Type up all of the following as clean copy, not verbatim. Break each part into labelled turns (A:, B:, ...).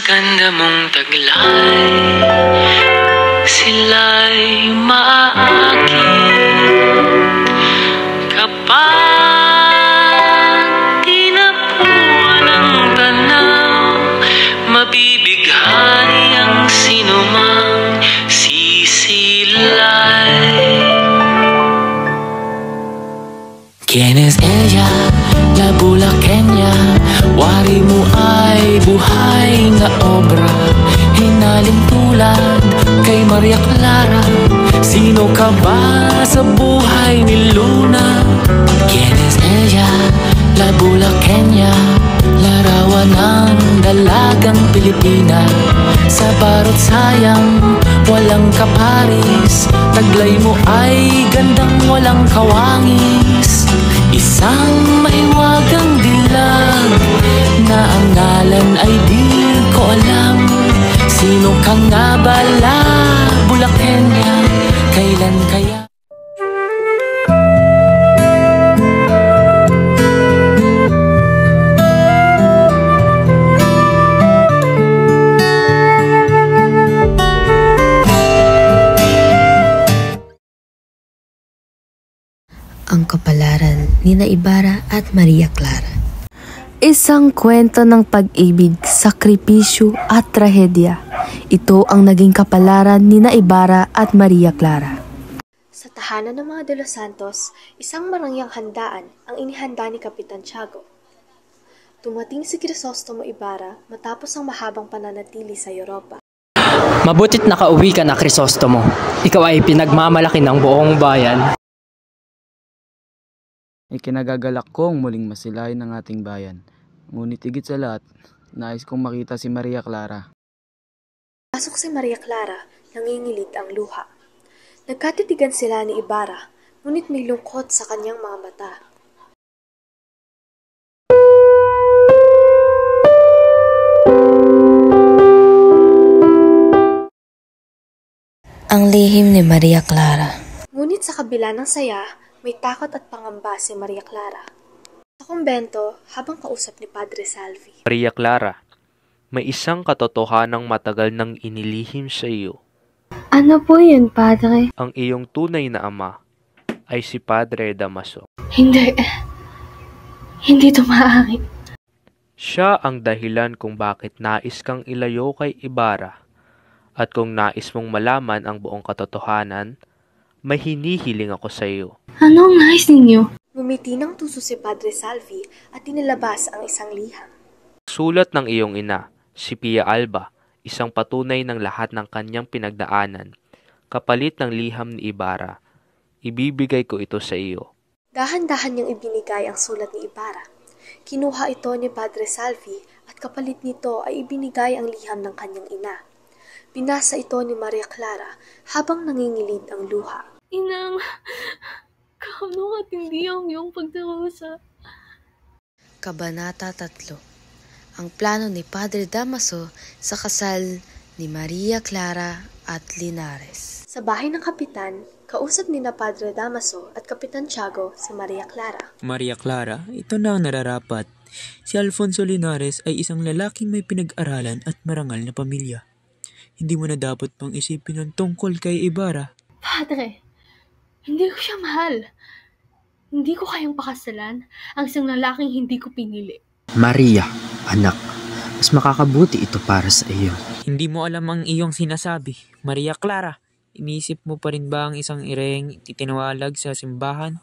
A: ganda mong taglay, sila'y maaakit kapag tinapuan ng tanaw. Mabibighani ang sinumang sisilay. ¿Quién es ella? La bulaqueña. Wari mo ay buhay na obra, hinaling tulad kay Maria Clara. Sino ka ba sa buhay ni Luna? ¿Quién es ella? La bulaqueña. Larawan ng dalagang Pilipina. Sa barot sayang walang kaparis, taglay mo ay gandang walang kawangis. Isang mahiwagang dilag na ang ngalan ay di ko alam. Sino ka nga bala, Bulaqueña? Kailan kaya?
B: Ang kapalaran ni Ibarra at Maria Clara. Isang kwento ng pag-ibig, sakripisyo at trahedya. Ito ang naging kapalaran ni Ibarra at Maria Clara.
C: Sa tahanan ng mga De Los Santos, isang marangyang handaan ang inihanda ni Kapitan Tiago. Tumating si Crisostomo Ibarra matapos ang mahabang pananatili sa Europa.
D: Mabutit nakauwi ka na, Crisostomo. Ikaw ay pinagmamalaki ng buong bayan.
E: Ikinagagalak kong muling masilayan ng ating bayan. Ngunit higit sa lahat, nais kong makita si Maria Clara.
C: Pasok si Maria Clara, nangingilit ang luha. Nagkatitigan sila ni Ibarra, ngunit may lungkot sa kanyang mga mata.
B: Ang lihim ni Maria Clara.
C: Ngunit sa kabila ng saya, may takot at pangamba si Maria Clara. Sa kumbento, habang kausap ni Padre Salvi.
F: Maria Clara, may isang katotohanang matagal nang inilihim sa iyo.
G: Ano po yun, Padre?
F: Ang iyong tunay na ama ay si Padre Damaso.
G: Hindi ito maaari.
F: Siya ang dahilan kung bakit nais kang ilayo kay Ibarra. At kung nais mong malaman ang buong katotohanan, may hinihiling ako sa iyo.
G: Ano ang nais ninyo?
C: Ngumiti ng tuso si Padre Salvi at inilabas ang isang liham.
F: Sulat ng iyong ina, si Pia Alba, isang patunay ng lahat ng kanyang pinagdaanan. Kapalit ng liham ni Ibarra, ibibigay ko ito sa iyo.
C: Dahan-dahan niyang ibinigay ang sulat ni Ibarra. Kinuha ito ni Padre Salvi at kapalit nito ay ibinigay ang liham ng kanyang ina. Binasa ito ni Maria Clara habang nangingilid ang luha.
G: Inang, kaano at hindi ang iyong pagdarusa.
B: Kabanata 3. Ang plano ni Padre Damaso sa kasal ni Maria Clara at Linares.
C: Sa bahay ng kapitan, kausap ni na Padre Damaso at Kapitan Tiago si Maria Clara.
H: Maria Clara, ito na ang nararapat. Si Alfonso Linares ay isang lalaking may pinag-aralan at marangal na pamilya. Hindi mo na dapat pang isipin ang tungkol kay Ibarra.
G: Padre, hindi ko siya mahal. Hindi ko kayang pakasalan ang isang lalaking hindi ko pinili.
I: Maria, anak, mas makakabuti ito para sa iyo.
H: Hindi mo alam ang iyong sinasabi. Maria Clara, iniisip mo pa rin ba ang isang ireng itinawalag sa simbahan?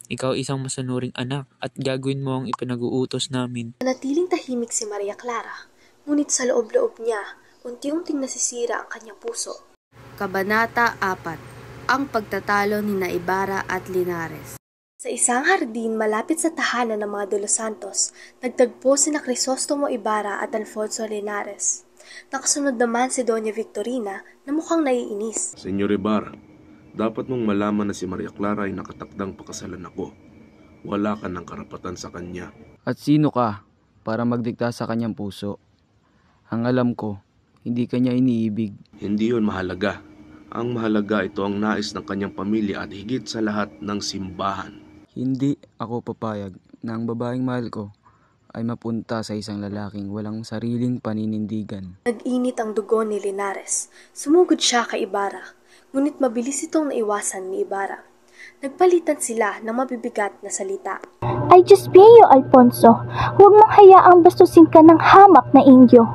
H: Ikaw isang masanuring anak at gagawin mo ang ipinag-uutos namin.
C: Natiling tahimik si Maria Clara, ngunit sa loob-loob niya, unti-unting nasisira ang kanyang puso.
B: Kabanata 4. Ang pagtatalo ni Ibarra at Linares.
C: Sa isang hardin malapit sa tahanan ng mga De Los Santos, nagtagpo sina Crisostomo Ibarra at Alfonso Linares. Nakasunod naman si Doña Victorina na mukhang naiinis.
J: Senyor Ibarra, dapat mong malaman na si Maria Clara ay nakatakdang pakasalan ako. Wala ka ng karapatan sa kanya.
E: At sino ka para magdikta sa kanyang puso? Ang alam ko, hindi kanya iniibig.
J: Hindi yun mahalaga. Ang mahalaga ito ang nais ng kanyang pamilya at higit sa lahat ng simbahan.
E: Hindi ako papayag na ang babaeng mahal ko ay mapunta sa isang lalaking walang sariling paninindigan.
C: Nag-init ang dugo ni Linares. Sumugod siya kay Ibarra, ngunit mabilis itong naiwasan ni Ibarra. Nagpalitan sila ng mabibigat na salita.
K: Ay Diyos Pio, Alfonso, huwag mong hayaang bastusin ka ng hamak na indio.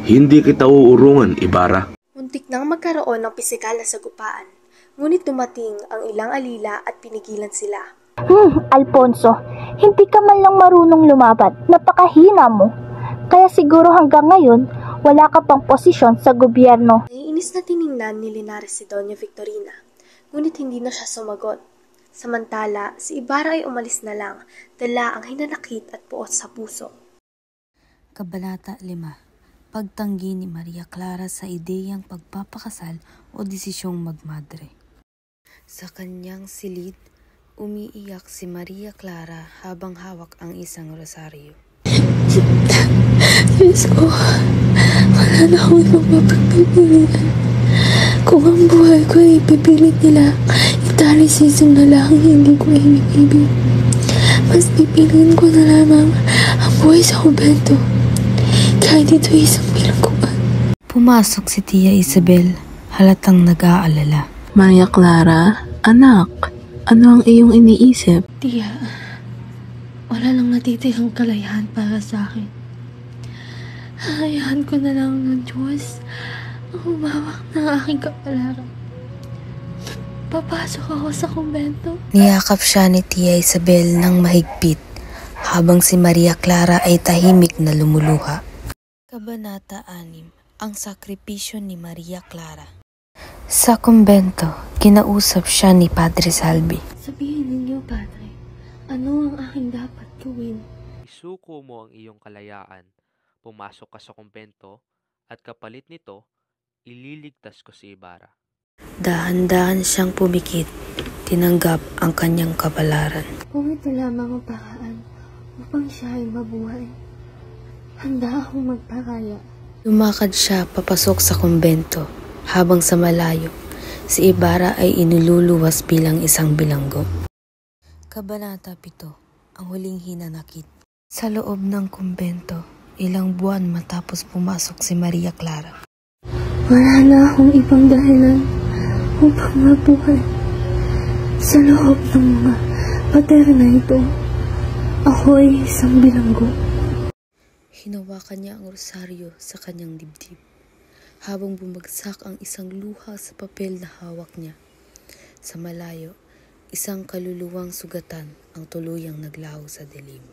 J: Hindi kita uurungan, Ibarra.
C: Muntik nang magkaroon ng pisikal na sagupaan, ngunit dumating ang ilang alila at pinigilan sila.
K: Alfonso, hindi ka man lang marunong lumaban, napakahina mo. Kaya siguro hanggang ngayon, wala ka pang posisyon sa gobyerno.
C: Naiinis na tiningnan ni Linares si Doña Victorina, ngunit hindi na siya sumagot. Samantala, si Ibarra ay umalis na lang, dala ang hinanakit at puot sa puso.
B: Kabanata 5. Pagtanggi ni Maria Clara sa ideyang pagpapakasal o desisyong magmadre. Sa kanyang silid, umiiyak si Maria Clara habang hawak ang isang rosaryo.
G: Diyos ko, wala na akong ibang mapagpipilian. Kung ang buhay ko ay ipipilit nila, itali sa isang lalaking hindi ko ibig-ibig. Mas pipiliin ko na lamang ang buhay sa kumbento, kahit ito isang bilangguan.
B: Pumasok si Tia Isabel, halatang nag-aalala.
L: Maria Clara, anak, ano ang iyong iniisip?
G: Tia, wala lang natitirang kalayahan para sa akin. Hayaan ko na lang ng Diyos ang humawak ng aking kapalaran. Papasok ako sa kumbento.
B: Niyakap siya ni Tia Isabel ng mahigpit, habang si Maria Clara ay tahimik na lumuluha. Kabanata 6. Ang sakripisyo ni Maria Clara. Sa kumbento, kinausap siya ni Padre Salvi.
G: Sabihin ninyo, Padre, ano ang aking dapat gawin?
F: Isuko mo ang iyong kalayaan. Pumasok ka sa kumbento at kapalit nito, ililigtas ko si Ibarra.
B: Dahan-dahan siyang pumikit, tinanggap ang kanyang kapalaran.
G: Kung ito lamang ang paraan upang siya ay mabuhay, handa akong magparaya.
B: Lumakad siya papasok sa kumbento, habang sa malayo, si Ibarra ay inululuwas bilang isang bilanggo. Kabanata 7. Ang huling hinanakit. Sa loob ng kumbento, ilang buwan matapos pumasok si Maria Clara.
G: Wala na akong ibang dahilan upang mabuhay. Sa loob ng mga pader na ito, ako ay isang bilanggo.
B: Hinawakan niya ang rosaryo sa kanyang dibdib, habang bumagsak ang isang luha sa papel na hawak niya. Sa malayo, isang kaluluwang sugatan ang tuluyang naglaho sa dilim.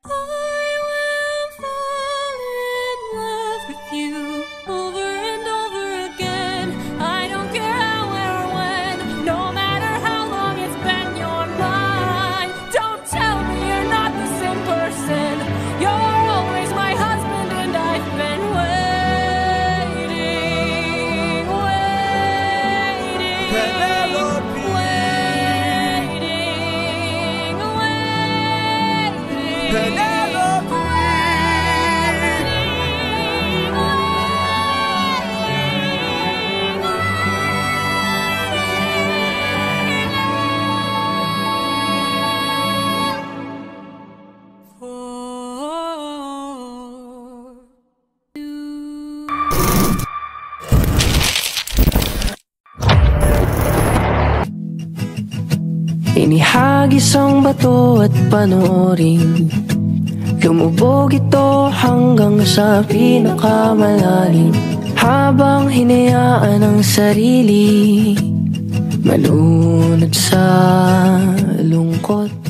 A: I will fall in love with you over and over again. I don't care how or when, no matter how long it's been, you're mine. Don't tell me you're not the same person. You're always my husband and I've been waiting. Penelope. Inihagis ang bato at panoorin, lumubog ito hanggang sa pinakamalalim. Habang hinayaan ang sarili malunod sa lungkot.